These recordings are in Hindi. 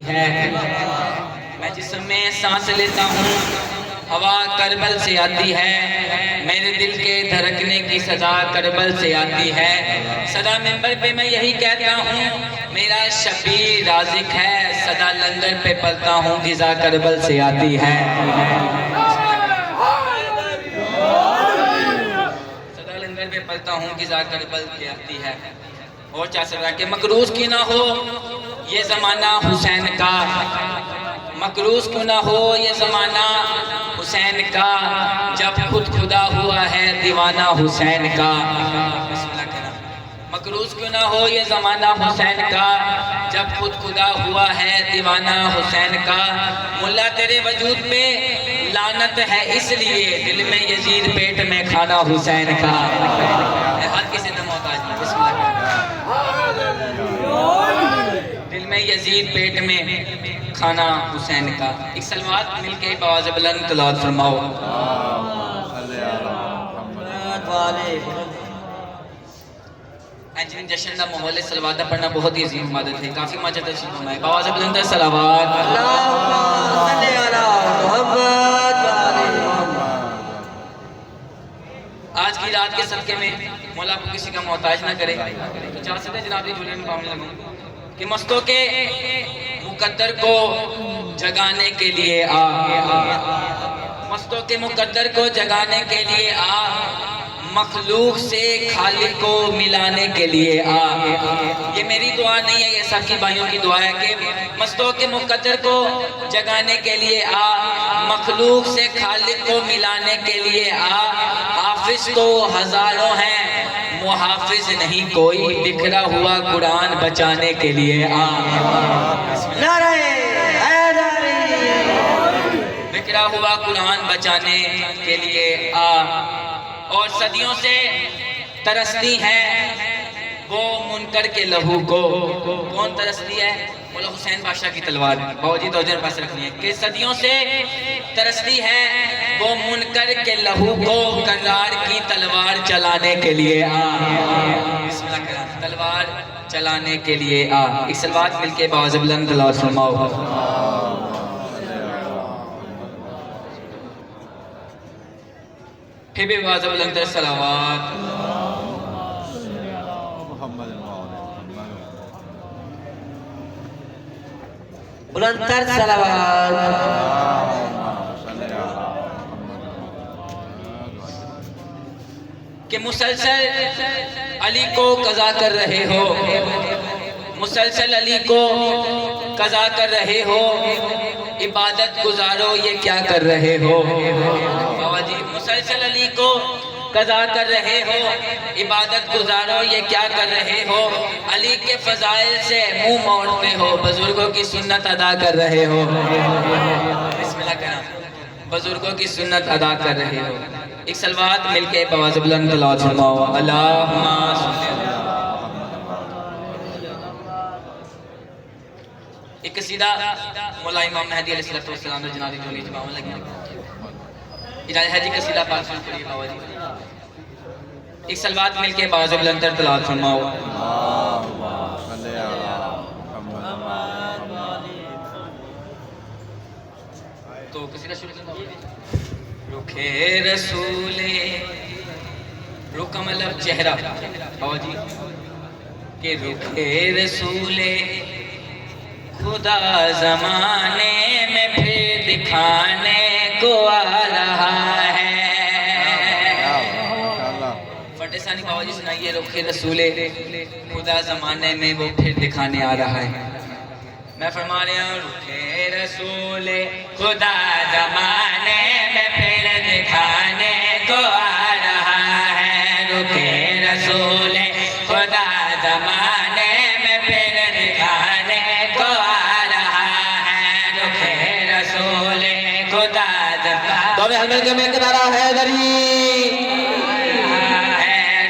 है। मैं जिसमें सांस लेता हूँ हवा करबल से आती है, मेरे दिल के धड़कने की सदा करबल से आती है। सदा मिंबर पे मैं यही कहता हूँ मेरा शबीर राज़िक है, सदा लंगर पे पलता हूँ गिज़ा करबल से आती है। सदा लंगर पे पलता हूँ गिज़ा करबल से आती है। और चाह सकता कि मकरूज की ना हो ये ज़माना हुसैन का, मकरूज क्यों ना हो ये ज़माना हुसैन का, जब खुद खुदा हुआ है दीवाना हुसैन का। मकरूज क्यों ना हो ये ज़माना हुसैन का, जब खुद खुदा हुआ है दीवाना हुसैन का। मुल्ला तेरे वजूद पे लानत है इसलिए, दिल में यजीद पेट में खाना हुसैन का। हर किसी ने मोहताज दिल में यजीद पेट में खाना हुसैन का। एक सलवात मिलके आवाज़ बुलंद तिलावत फरमाओ। जिन जश्न का माहौल है सलवात पढ़ना बहुत ही अजीम इबादत है। काफ़ी मजा तशरीफ फरमाए आवाज़ बुलंद सलावत। आज की रात के सदके में मौला को किसी का मोहताज ना करे, तो चाह सकते जनाब जुलिया में पाने लगूँ कि मस्तों के मुकद्दर को जगाने के लिए आ, मस्तों के मुकद्दर को जगाने के लिए आ, मखलूक से खालिक को मिलाने के लिए आ। ये मेरी दुआ नहीं है, ये सबकी भाइयों की दुआ है कि मस्तों के मुकद्दर को जगाने के लिए आ, मखलूक से खालिक को मिलाने के लिए आ। हाफिज तो हजारों हैं मुहाफिज नहीं कोई, बिखरा हुआ कुरान बचाने के लिए आ। बिखरा हुआ कुरान बचाने के लिए आ। और सदियों से तरसती है वो मुनकर के लहू को। कौन तरसती है? मौला हुसैन बादशाह की तलवार। बाबूजी तो पास रखनी है कि सदियों से तरसती है वो मुनकर के लहू को, करार की तलवार चलाने के लिए आ। तलवार चलाने के लिए आ। इस सलवात मिलके आवाज़ बुलंद तिलावत फरमाओ। फिर भी आवाज़ बुलंद सलावत। बुलंदतर सलावत। कि मुसलसल अली को कज़ा कर रहे हो, मुसलसल अली को कज़ा कर रहे हो, इबादत गुजारो ये क्या कर रहे हो। बाबा जी मुसलसल अली को कज़ा कर रहे हो, इबादत गुजारो ये क्या कर रहे हो। अली के फ़ज़ाइल से मुंह मोड़ते हो, बुजुर्गों की सुन्नत अदा कर रहे हो। बिस्मिल्लाह कहना, बुजुर्गों की सुन्नत अदा कर रहे हो। एक सलवात मिलके आवाज़ बुलंद तिलावत फरमाओ। अल्लाहुम्मा एक कसीदा मौला इमाम मेहदी अलैहिस्सलाम ने जनाज़े जोली जमावन लगे। इजाज़त है जी कसीदा पाक शुरू करिए बाबा जी। एक सलवात मिलके आवाज़ बुलंद तिलावत फरमाओ। तो कसीदा शुरू रुखे रसूले, रुख मतलब चेहरा बाबा जी के रुखे रसूले खुदा ज़माने में फिर दिखाने को आ रहा है। फटेसानी बाबा जी सुनाइए। रुखे रसूले खुदा ज़माने में वो फिर दिखाने आ रहा है। मैं फरमा रहा हूँ रुखे रसूले खुदा ज़माने में फिर दिखाने को आ रहा है। रुखे रसूले खुदा ज़माने में फिर दिखाने को आ रहा है। रुखे रसूले खुदा ज़माने में किनारा है दरी है।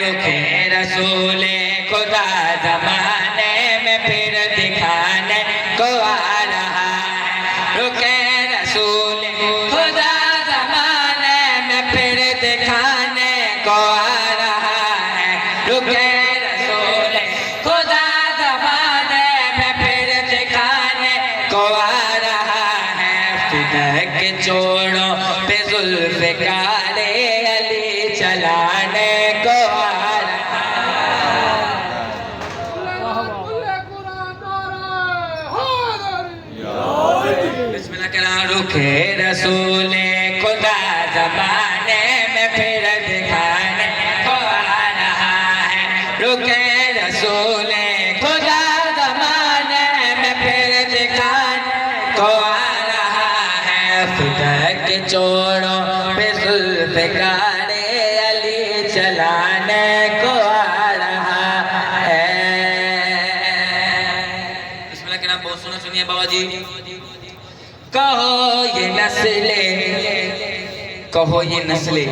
रुखे रसूले खुदा ज़माने में फिर दिखाने को आ रहा है। रुके रसूल खुदा ज़माने में फिर दिखाने को आ रहा है। रुके रसूल खुदा ज़माने में फिर दिखाने को फिदक चोड़ों पे जुल्फ़िकारे अली चलाने को आ रहा बिस्मिल्लाह करा रुखे रसूले खुदा ज़माने में फिर दिखाने को आ रहा है रुखे रसूले खुदा ज़माने में फिर दिखाने को आ रहा है फिदक चोड़ों पे जुल्फ़िकारे अली चलाने को आ रहा है। बिस्मिल्लाह के नाम बहुत सुनिए बाबा जी। कहो ये नस्ले कहो ये नस्ले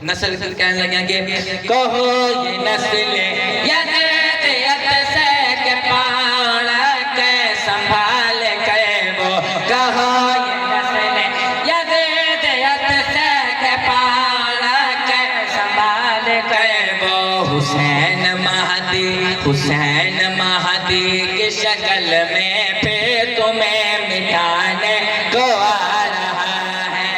नस्ल कहने लगे कि कहो ये नस्ले यत से के पाल के संभाल के वो कहो ये नस्ले यत से के पाल के संभाल के वो हुसैन महदी की शक्ल में फिर तुम्हें मिटाने को आ रहा है।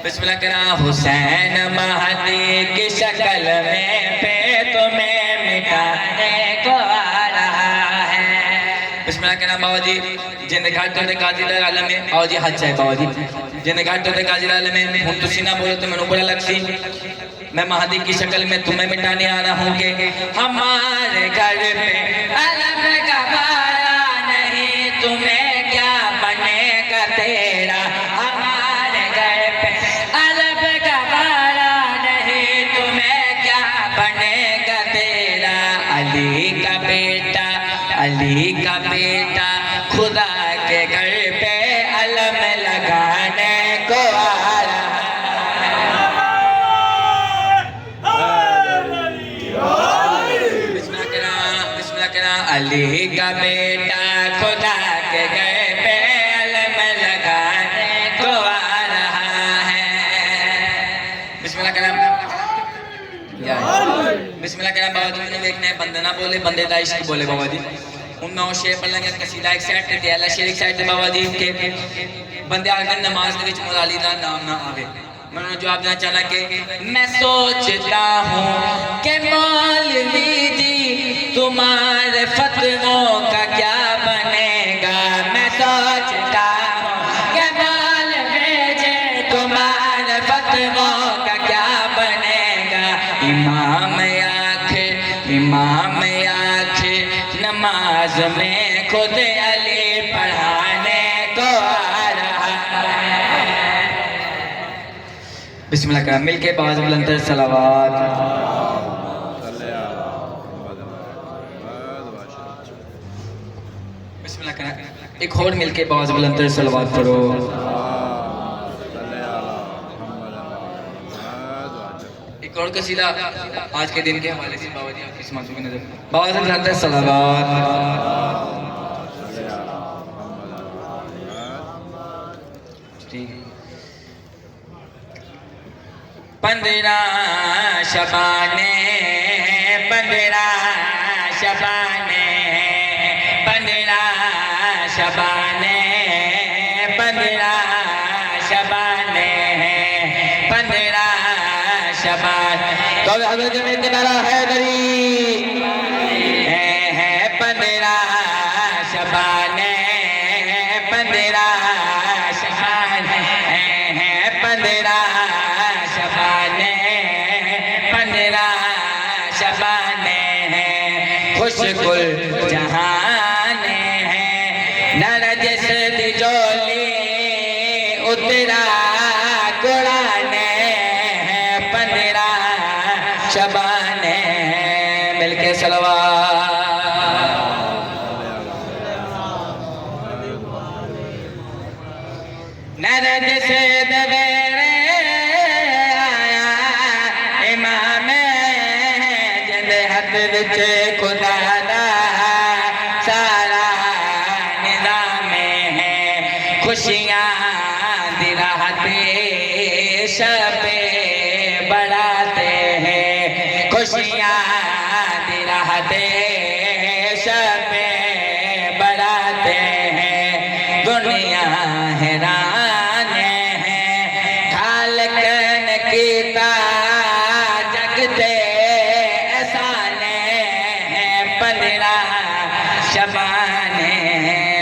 बिस्मिल्लाह करा हुसैन महदी की शक्ल में फिर तुम्हें मिटाने को आ रहा है। बिस्मिल्लाह करा बाबा जी जिन्हें घाट तो काजी आलम में बाबा जी हज है बाबा जी जिन्हें घाट तो काजी आलम में हूँ तुसी ना बोलो तो मैंने बड़ा लगसी मैं महदी की शक्ल में तुम्हें मिटाने आ रहा हूँ कि हमारे घर पे अलम का बारा नहीं तुम्हें क्या बनेगा तेरा हमारे घर पे अलम का बारा नहीं तुम्हें क्या बनेगा तेरा अली का बेटा खुदा के घर पे अलम लगाने को आ रहा अली का बेटा खुदा के घर पे अलम लगाने को आ रहा है। बिस्मिल्लाह का नाम बिस्मिल्लाह का नाम बाबा जी ने देखने बंदे ना बोले बंदे दा इश्क बोले बाबा जी उनमें और शेर पढ़ लेंगे कसीदा एक साइड ते अल्लाह शेर एक साइड ते बाबा जी के बंदे अगर नमाज दे विच मौला अली दा नाम ना आवे मैंने जवाब देना चाहना कि मैं सोचता हूँ कि मौलवी जी तुम्हारे फतवों का क्या बनेगा मैं सोचता हूँ कि मौलवी जी तुम्हारे फतवों का क्या बनेगा इमाम आखिर नमाज में खुद अली पढ़ाने को आ रहा है। बिस्मिल्लाह का मिलके बाज़ बुलंद सलावत बिस्मिल्लाह का एक और मिलके बाज़ बुलंद सलावत करो। एक और कसीदा आज के दिन के हवाले से बाबा जी आपकी समातों की नजर बाज़ बुलंद सलावत ठीक 15 शबाने 15 शबाने 15 शबाने 15 शबाने 15 शबान तो हज़रत जमीन के नारा हैदरी है 15 शबाने 15 शबान है 15 शबाने 15 शबाने हैं खुशगुल जहाने हैं नरजस तिजोली उतरा गुड़ाने हैं 15 शबाने हैं मिलके सलवात नरजस दवेरे खुदा दा सारा निज़ाम है खुशियाँ दी राहते शबे बढ़ाते हैं खुशियाँ दी राहते शबे बढ़ाते हैं हैरान है खालकन कीता जगते एहसान है 15 शबान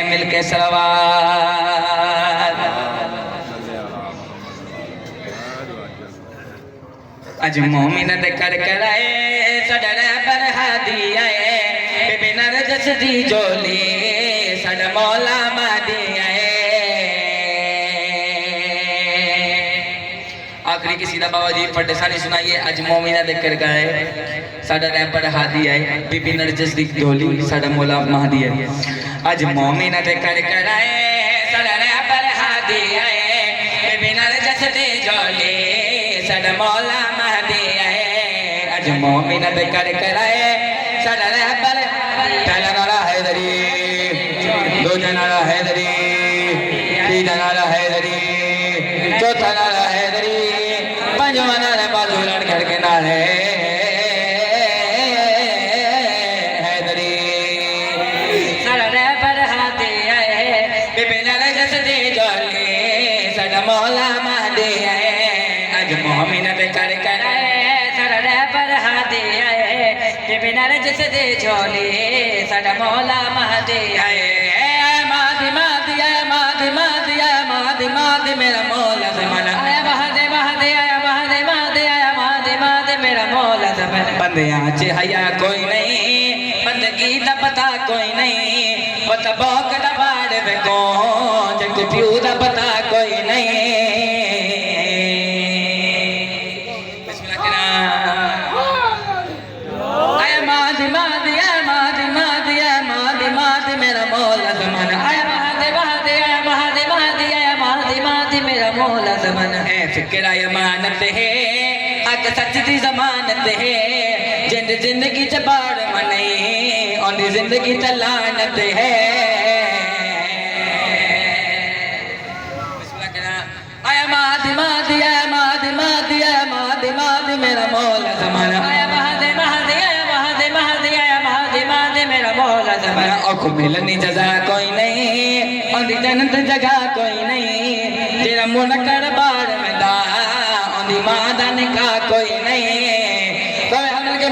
मिलके सलवात। अज मोमिन दे कर कराए सडर पर हादी आए बेबी नरजस दी जोली सड मौला मादी आए। आखिरी किसी दा बाबा जी फटे सानी सुनाइए। अज मोमिन दे कर कराए सडर पर हादी आए बेबी नरजस दी जोली सड मौला मादी आए। अज मोमिन दे कर कराए सडर पर हादी आए बेबी नरजस दी जोली सड मौला मादी आए। अज मोमिन दे कर कराए सडर पर पहला नारा हैदरी, दूजा नारा हैदरी, तीजा नारा हैदरी, चौथा नारा हैदरी, पंजवा नारा बाजू लड़ के नारे हैदरी। सडर पर हादी आए बेबी नरजस दी जोली सड मौला मादी आए। अज मोमिन दे कर कराए सडर पर हादी आए बेबी नरजस दी जोली सड मौला मादी आए। मादी मादी आए मादी मादी आए मादी मादी मेरा मौला ज़माना आया महादे महादे आया महादे महादे आया महादे महादे मेरा मौला ज़माना। बंदियां च हया कोई नहीं बंदगी दा पता कोई नहीं पता बौक दा बाड़ वे कौन जग प्यू दा पता कोई नहीं। बिस्मिल्लाह करा आया मादी मादी आया मादी मादी आया मादी मादी मेरा मौला ज़माना आया महादे महादे आया महादे महादे आया महादे महादे मेरा मौला ज़माना। है फिक्र अमानत है हक सच दी जमानत है जिंद जिंदगी च बाड़ मने ओंदी जिंदगी च लानत है। बिस्मिल्लाह करा आया मादी मादी आया मादी मादी आया मादी मादी मेरा मौला ज़माना आया महादे महादे आया महादे महादे आया महादे महादे मेरा मौला ज़माना। औख मिलनी जजा कोई नहीं ओंदी जन्नत जगह कोई नहीं तेरा मुनकर बाड़ में दा ओंदी मां दा निकाह कोई नहीं। तो हम मिलके